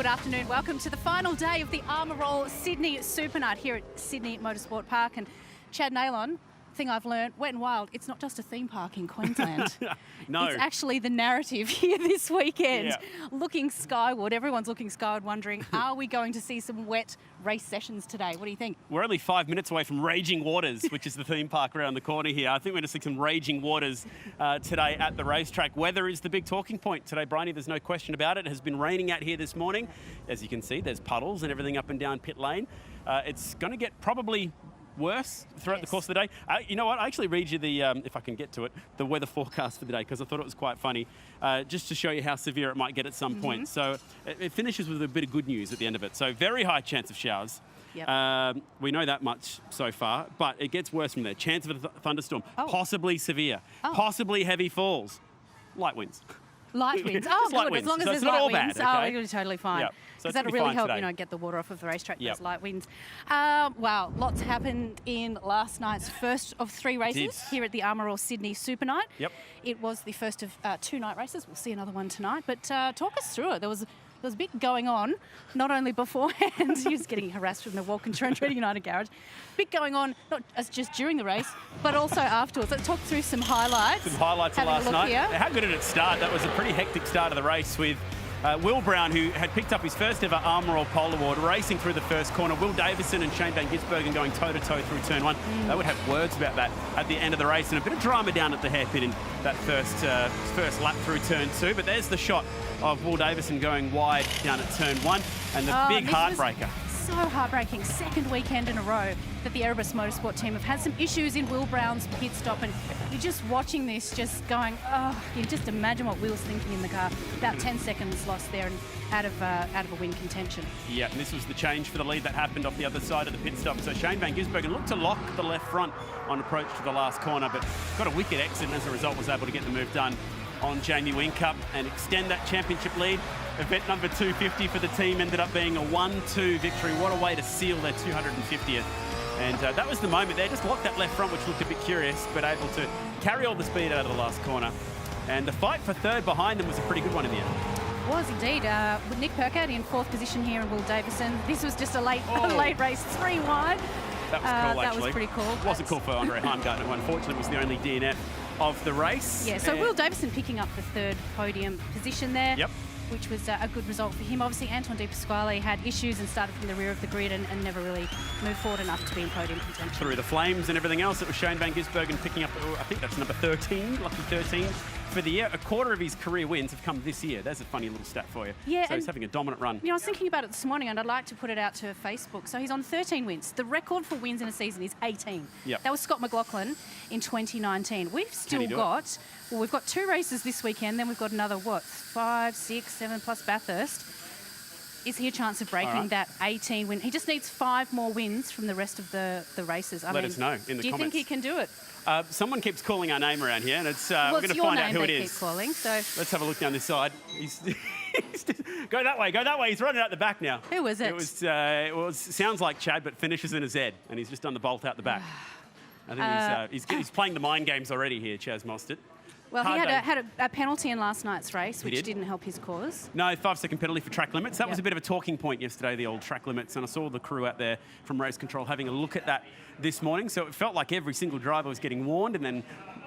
Good afternoon. Welcome to the final day of the Armour Roll Sydney SuperNight here at Sydney Motorsport Park. And Chad Nalon, thing I've learned, Wet n Wild, it's not just a theme park in Queensland. No. It's actually the narrative here this weekend. Yeah. Looking skyward, everyone's looking skyward wondering, are we going to see some wet race sessions today? What do you think? We're only 5 minutes away from Raging Waters, which is the theme park around the corner here. I think we're going to see some Raging Waters today at the racetrack. Weather is the big talking point today, Bryony. There's no question about it. It has been raining out here this morning. As you can see, there's puddles and everything up and down pit lane. It's going to get probably worse throughout the course of the day. You know what? I actually read you the, if I can get to it, the weather forecast for the day, because I thought it was quite funny, just to show you how severe it might get at some point. So it finishes with a bit of good news at the end of it. So very high chance of showers. Yep. We know that much so far, but it gets worse from there. Chance of a thunderstorm, possibly severe, possibly heavy falls, light winds. Light winds. Oh, good. Winds. As long as so there's it's not light all winds. bad, okay? Oh, it'll be totally fine. Yep. So Because that'll really help, get the water off of the racetrack, those light winds. Wow, lots happened in last night's first of 3 races here at the Armour Roll Sydney SuperNight. Yep. It was the first of 2 night races. We'll see another one tonight. But talk us through it. There was a bit going on, not only beforehand, he was getting harassed from the Walk and Trent United Garage. Bit going on, not just during the race, but also afterwards. Let's talk through some highlights. Some highlights of last night. Here. How good did it start? That was a pretty hectic start of the race with Will Brown, who had picked up his first ever Armour Roll Pole Award, racing through the first corner. Will Davison and Shane Van Gisbergen going toe-to-toe through turn 1. They would have words about that at the end of the race, and a bit of drama down at the hairpin in that first lap through turn 2. But there's the shot of Will Davison going wide down at turn 1, and the big heartbreaker. So heartbreaking. Second weekend in a row that the Erebus Motorsport team have had some issues in Will Brown's pit stop, and you're just watching this, just going, you just imagine what Will's thinking in the car. About 10 seconds lost there and out of a win contention. Yeah, and this was the change for the lead that happened off the other side of the pit stop. So Shane Van Gisbergen looked to lock the left front on approach to the last corner, but got a wicked exit, and as a result was able to get the move done on Jamie Whincup and extend that championship lead. Event number 250 for the team ended up being a 1-2 victory. What a way to seal their 250th. And that was the moment there. Just locked that left front, which looked a bit curious, but able to carry all the speed out of the last corner. And the fight for third behind them was a pretty good one in the end. Was indeed. With Nick Percat in 4th position here and Will Davison. This was just a late race, 3 wide. That was cool, actually. That was pretty cool. It wasn't cool for Andre Heimgartner, who unfortunately was the only DNF of the race. Yeah, so Will Davison picking up the 3rd podium position there. Yep. Which was a good result for him. Obviously, Anton De Pasquale had issues and started from the rear of the grid and never really moved forward enough to be in podium contention. Through the flames and everything else, it was Shane Van Gisbergen picking up, I think that's number 13, lucky 13 for the year. A quarter of his career wins have come this year. There's a funny little stat for you. Yeah, so he's having a dominant run. You know, I was thinking about it this morning, and I'd like to put it out to Facebook. So he's on 13 wins. The record for wins in a season is 18. Yep. That was Scott McLaughlin in 2019. We've still got, well, we've got 2 races this weekend, then we've got another, 5, 6, 7 plus Bathurst. Is he a chance of breaking that 18 win? He just needs 5 more wins from the rest of the races. Let us know in the comments. Do you think he can do it? Someone keeps calling our name around here, and it's we're going to find out who it is. Keep calling, so let's have a look down this side. Go that way, go that way. He's running out the back now. Who was it? It was sounds like Chad, but finishes in a Z, and he's just done the bolt out the back. I think he's playing the mind games already here, Chaz Mostert. Well, he had a penalty in last night's race, which didn't help his cause. No, 5-second penalty for track limits. That was a bit of a talking point yesterday, the old track limits, and I saw the crew out there from Race Control having a look at that this morning. So it felt like every single driver was getting warned, and then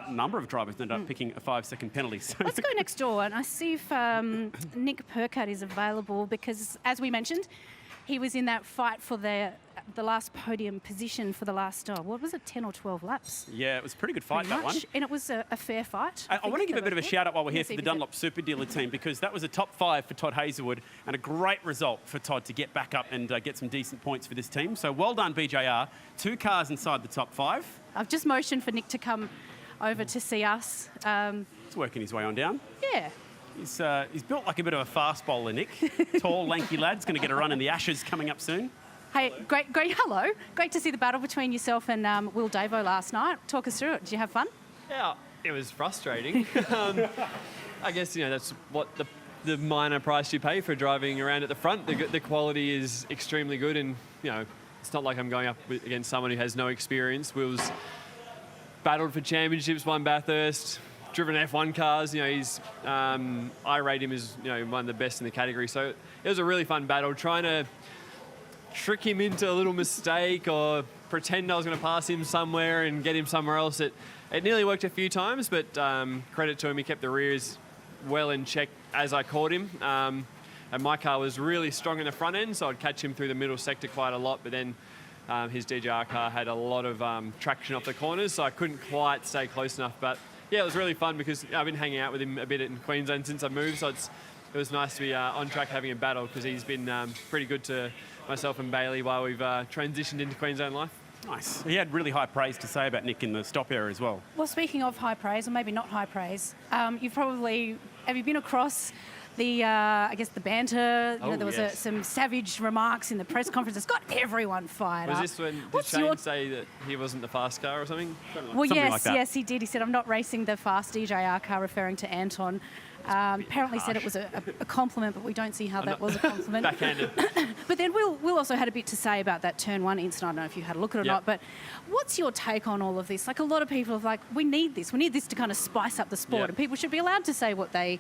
a number of drivers ended up picking a 5-second penalty. So let's go next door, and I see if Nick Percat is available, because, as we mentioned, he was in that fight for the last podium position for the last, what was it, 10 or 12 laps? Yeah, it was a pretty good fight, that one. And it was a fair fight. I want to give a bit of a shout out while we're here for the Dunlop Super Dealer team, because that was a top 5 for Todd Hazelwood and a great result for Todd to get back up and get some decent points for this team. So well done, BJR. 2 cars inside the top 5. I've just motioned for Nick to come over to see us. He's working his way on down. Yeah. He's built like a bit of a fast bowler, Nick. Tall, lanky lad's going to get a run in the Ashes coming up soon. Hey, great, hello. Great to see the battle between yourself and Will Davo last night. Talk us through it. Did you have fun? Yeah, it was frustrating. I guess, that's what the minor price you pay for driving around at the front. The quality is extremely good, and, it's not like I'm going up against someone who has no experience. Will's battled for championships, won Bathurst, driven F1 cars. He's I rate him as one of the best in the category. So it was a really fun battle, trying to trick him into a little mistake or pretend I was going to pass him somewhere and get him somewhere else. It nearly worked a few times, but credit to him, he kept the rears well in check as I caught him. And my car was really strong in the front end, so I'd catch him through the middle sector quite a lot, but then his DJR car had a lot of traction off the corners, so I couldn't quite stay close enough. But yeah, it was really fun because I've been hanging out with him a bit in Queensland since I moved, so it was nice to be on track having a battle, because he's been pretty good to myself and Bailey while we've transitioned into Queensland life. Nice. He had really high praise to say about Nick in the stop area as well. Well, speaking of high praise, or maybe not high praise, have you been across the, I guess, the banter? There was yes. some savage remarks in the press conference. It's got everyone fired up. Was this when did Shane say that he wasn't the fast car or something? Well, yes, yes, he did. He said, "I'm not racing the fast DJR car," referring to Anton. Apparently said it was a compliment, but we don't see how that was a compliment. Backhanded. But then Will also had a bit to say about that Turn 1 incident. I don't know if you had a look at it or not, but what's your take on all of this? Like, a lot of people are like, we need this to kind of spice up the sport, and people should be allowed to say what they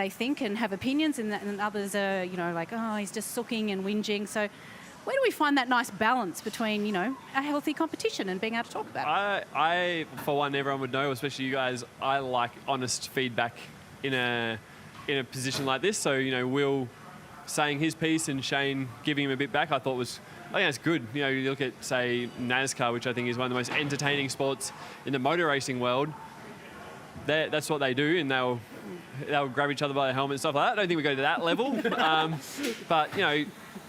think and have opinions, and others are, like, oh, he's just sooking and whinging. So where do we find that nice balance between, a healthy competition and being able to talk about it? I, for one, everyone would know, especially you guys, I like honest feedback in a position like this. So, Will saying his piece and Shane giving him a bit back, I think that's good. You look at, say, NASCAR, which I think is one of the most entertaining sports in the motor racing world. That's what they do, and they'll grab each other by the helmet and stuff like that. I don't think we go to that level. But,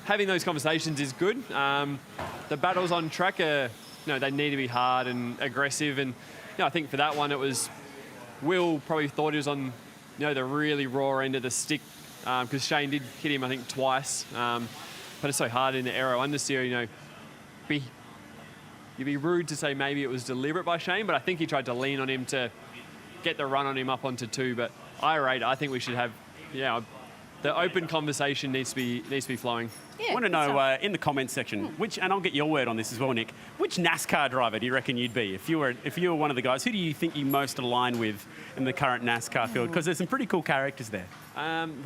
having those conversations is good. The battles on track are, they need to be hard and aggressive. And, I think for that one, it was Will probably thought he was on, the really raw end of the stick, because Shane did hit him, I think, twice. But it's so hard in the aero understeer, you'd be rude to say maybe it was deliberate by Shane, but I think he tried to lean on him to get the run on him up onto 2. But I think we should have, the open conversation needs to be flowing. Yeah, I want to know in the comments section, and I'll get your word on this as well, Nick, which NASCAR driver do you reckon you'd be? If you were one of the guys, who do you think you most align with in the current NASCAR field? Because there's some pretty cool characters there. I'm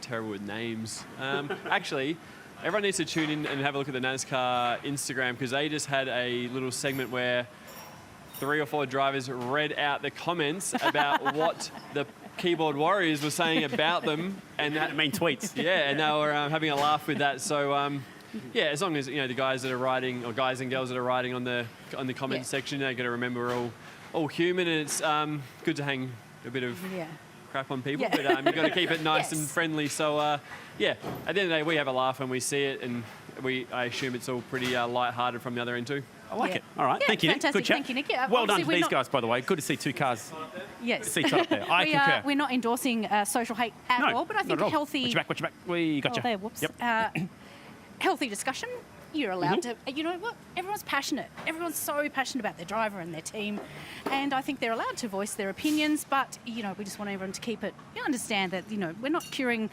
terrible with names. Actually, everyone needs to tune in and have a look at the NASCAR Instagram, because they just had a little segment where 3 or 4 drivers read out the comments about what the keyboard warriors were saying about them, and that mean tweets. Yeah, and they were having a laugh with that. So as long as the guys that are riding, or guys and girls that are riding on the comment section, they're going to remember we're all human, and it's good to hang a bit of crap on people, but you've got to keep it nice and friendly. So at the end of the day, we have a laugh when we see it, and I assume it's all pretty light-hearted from the other end too. I like it. All right. Thank you, Nick. Good chat. Thank you, Nick. Well done to these guys, by the way. Good to see 2 cars. Yes. Seats up there. I concur. We're not endorsing social hate at all, but I think healthy... Watch your back. We got you. There, whoops. Yep. Healthy discussion. You're allowed to... You know what? Everyone's passionate. Everyone's so passionate about their driver and their team. And I think they're allowed to voice their opinions, but, we just want everyone to keep it... You understand that, we're not curing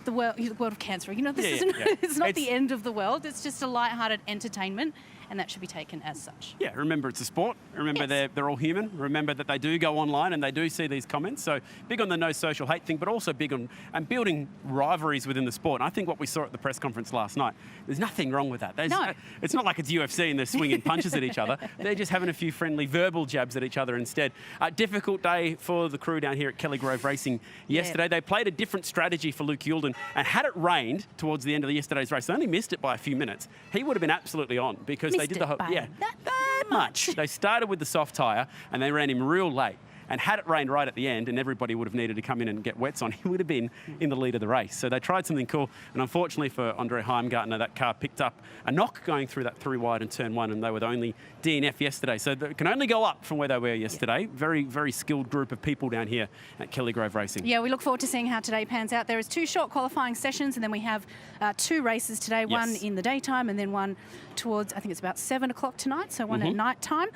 the world of cancer. This isn't... It's not the end of the world. It's just a light-hearted entertainment, and that should be taken as such. Yeah, remember it's a sport. Remember they're all human. Remember that they do go online and they do see these comments. So big on the no social hate thing, but also big on building rivalries within the sport. And I think what we saw at the press conference last night, there's nothing wrong with that. It's not like it's UFC and they're swinging punches at each other. They're just having a few friendly verbal jabs at each other instead. Difficult day for the crew down here at Kelly Grove Racing yesterday. Yeah. They played a different strategy for Luke Youlden, and had it rained towards the end of yesterday's race, they only missed it by a few minutes. He would have been absolutely on, because they did the whole... that much. They started with the soft tyre and they ran him real late. And had it rained right at the end and everybody would have needed to come in and get wets on, he would have been in the lead of the race. So they tried something cool. And unfortunately for Andre Heimgartner, that car picked up a knock going through that 3 wide in turn 1, and they were the only DNF yesterday. So they can only go up from where they were yesterday. Very, very skilled group of people down here at Kelly Grove Racing. Yeah, we look forward to seeing how today pans out. There is 2 short qualifying sessions, and then we have 2 races today, one in the daytime and then one towards, I think it's about 7 o'clock tonight, so one at night time.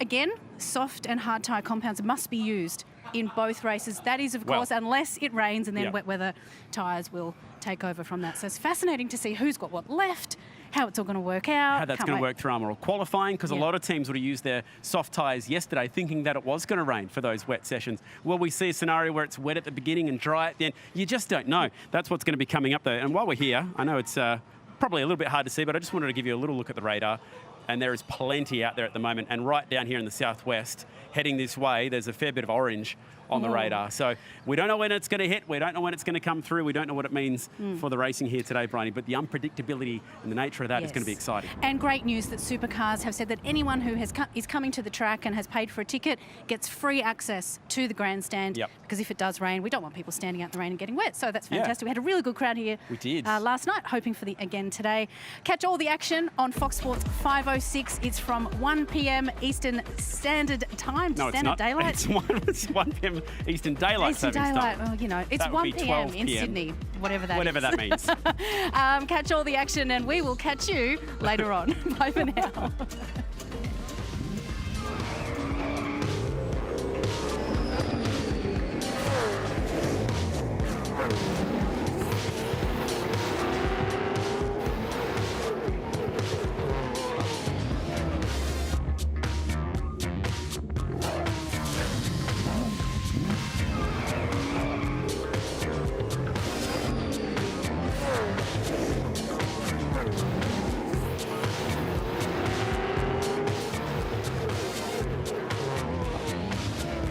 Again, soft and hard tyre compounds must be used in both races. That is, of course, unless it rains, and then wet weather tyres will take over from that. So it's fascinating to see who's got what left how it's all going to work out. How that's Can't going to wait. work through Armour qualifying, because a Yeah. lot of teams would have used their soft tyres yesterday thinking that it was going to rain for those wet sessions. Will we see a scenario where it's wet at the beginning and dry at the end? You just don't know. That's what's going to be coming up, though. And while we're here, I know it's probably a little bit hard to see, but I just wanted to give you a little look at the radar. And there is plenty out there at the moment. And right down here in the southwest, heading this way, there's a fair bit of orange on the radar. So we don't know when it's going to hit. We don't know when it's going to come through. We don't know what it means for the racing here today, Bryony. But the unpredictability and the nature of that is going to be exciting. And great news that Supercars have said that anyone who is coming to the track and has paid for a ticket gets free access to the grandstand. Yep. Because if it does rain, we don't want people standing out in the rain and getting wet. So that's fantastic. We had a really good crowd here. We did. Last night, hoping for the again today. Catch all the action on Fox Sports 506. It's from 1 p.m. Eastern Standard Time. No, it's Standard not. Daylight. It's 1 p.m. Eastern Daylight Eastern Saving Daylight. Time. Well, you know, it's That would 1 be p.m. 12 in p.m. Sydney, whatever that Whatever is. that means. Catch all the action, and we will catch you later on. Bye for now.